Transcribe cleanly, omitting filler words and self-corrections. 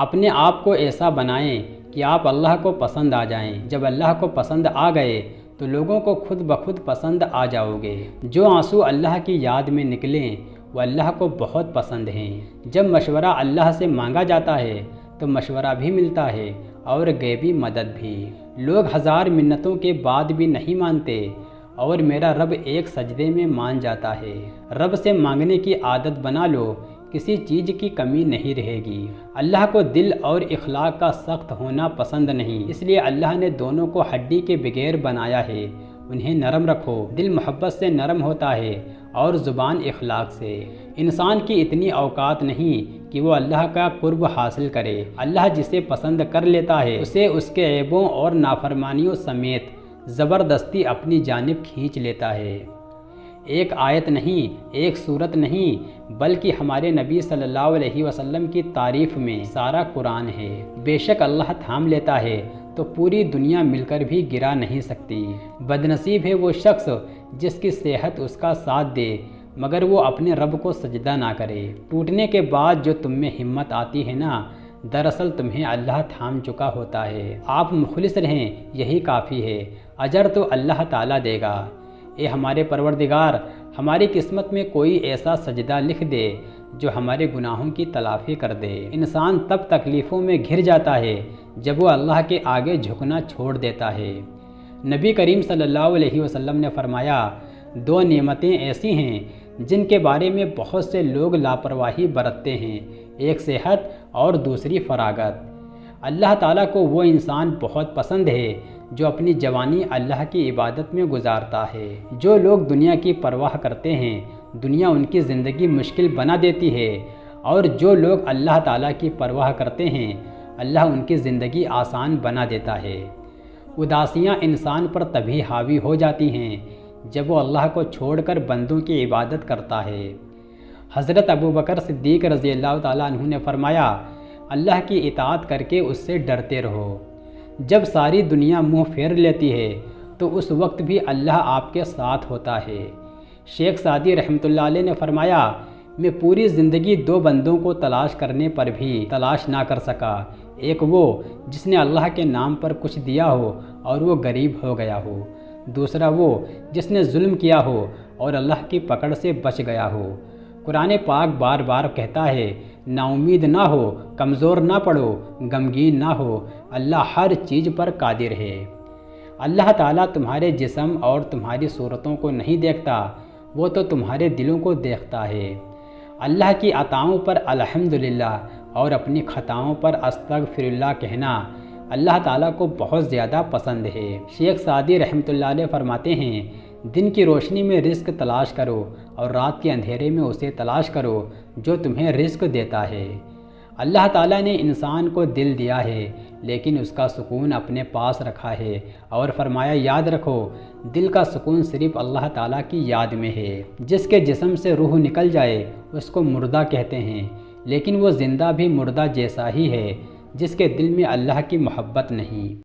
اپنے آپ کو ایسا بنائیں کہ آپ اللہ کو پسند آ جائیں۔ جب اللہ کو پسند آ گئے تو لوگوں کو خود بخود پسند آ جاؤ گے۔ جو آنسو اللہ کی یاد میں نکلیں وہ اللہ کو بہت پسند ہیں۔ جب مشورہ اللہ سے مانگا جاتا ہے تو مشورہ بھی ملتا ہے اور غیبی مدد بھی۔ لوگ ہزار منتوں کے بعد بھی نہیں مانتے اور میرا رب ایک سجدے میں مان جاتا ہے۔ رب سے مانگنے کی عادت بنا لو، کسی چیز کی کمی نہیں رہے گی۔ اللہ کو دل اور اخلاق کا سخت ہونا پسند نہیں، اس لیے اللہ نے دونوں کو ہڈی کے بغیر بنایا ہے۔ انہیں نرم رکھو۔ دل محبت سے نرم ہوتا ہے اور زبان اخلاق سے۔ انسان کی اتنی اوقات نہیں کہ وہ اللہ کا قرب حاصل کرے۔ اللہ جسے پسند کر لیتا ہے اسے اس کے عیبوں اور نافرمانیوں سمیت زبردستی اپنی جانب کھینچ لیتا ہے۔ ایک آیت نہیں، ایک سورت نہیں، بلکہ ہمارے نبی صلی اللہ علیہ وسلم کی تعریف میں سارا قرآن ہے۔ بے شک اللہ تھام لیتا ہے تو پوری دنیا مل کر بھی گرا نہیں سکتی۔ بدنصیب ہے وہ شخص جس کی صحت اس کا ساتھ دے مگر وہ اپنے رب کو سجدہ نہ کرے۔ ٹوٹنے کے بعد جو تم میں ہمت آتی ہے نا، دراصل تمہیں اللہ تھام چکا ہوتا ہے۔ آپ مخلص رہیں، یہی کافی ہے، اجر تو اللہ تعالیٰ دے گا۔ اے ہمارے پروردگار، ہماری قسمت میں کوئی ایسا سجدہ لکھ دے جو ہمارے گناہوں کی تلافی کر دے۔ انسان تب تکلیفوں میں گھر جاتا ہے جب وہ اللہ کے آگے جھکنا چھوڑ دیتا ہے۔ نبی کریم صلی اللہ علیہ وسلم نے فرمایا، دو نعمتیں ایسی ہیں جن کے بارے میں بہت سے لوگ لاپرواہی برتتے ہیں، ایک صحت اور دوسری فراغت۔ اللہ تعالیٰ کو وہ انسان بہت پسند ہے جو اپنی جوانی اللہ کی عبادت میں گزارتا ہے۔ جو لوگ دنیا کی پرواہ کرتے ہیں دنیا ان کی زندگی مشکل بنا دیتی ہے، اور جو لوگ اللہ تعالیٰ کی پرواہ کرتے ہیں اللہ ان کی زندگی آسان بنا دیتا ہے۔ اداسیاں انسان پر تبھی حاوی ہو جاتی ہیں جب وہ اللہ کو چھوڑ کر بندوں کی عبادت کرتا ہے۔ حضرت ابوبکر صدیق رضی اللہ تعالیٰ عنہ نے فرمایا، اللہ کی اطاعت کر کے اس سے ڈرتے رہو۔ جب ساری دنیا منہ پھیر لیتی ہے تو اس وقت بھی اللہ آپ کے ساتھ ہوتا ہے۔ شیخ سعدی رحمۃ اللہ علیہ نے فرمایا، میں پوری زندگی دو بندوں کو تلاش کرنے پر بھی تلاش نہ کر سکا، ایک وہ جس نے اللہ کے نام پر کچھ دیا ہو اور وہ غریب ہو گیا ہو، دوسرا وہ جس نے ظلم کیا ہو اور اللہ کی پکڑ سے بچ گیا ہو۔ قرآن پاک بار بار کہتا ہے، نا امید نہ ہو، کمزور نہ پڑو، غمگین نہ ہو، اللہ ہر چیز پر قادر ہے۔ اللہ تعالیٰ تمہارے جسم اور تمہاری صورتوں کو نہیں دیکھتا، وہ تو تمہارے دلوں کو دیکھتا ہے۔ اللہ کی عطاؤں پر الحمدللہ اور اپنی خطاؤں پر استغفر اللہ کہنا اللہ تعالیٰ کو بہت زیادہ پسند ہے۔ شیخ سعدی رحمۃ اللہ علیہ فرماتے ہیں، دن کی روشنی میں رزق تلاش کرو اور رات کے اندھیرے میں اسے تلاش کرو جو تمہیں رزق دیتا ہے۔ اللہ تعالیٰ نے انسان کو دل دیا ہے لیکن اس کا سکون اپنے پاس رکھا ہے، اور فرمایا، یاد رکھو دل کا سکون صرف اللہ تعالیٰ کی یاد میں ہے۔ جس کے جسم سے روح نکل جائے اس کو مردہ کہتے ہیں، لیکن وہ زندہ بھی مردہ جیسا ہی ہے جس کے دل میں اللہ کی محبت نہیں۔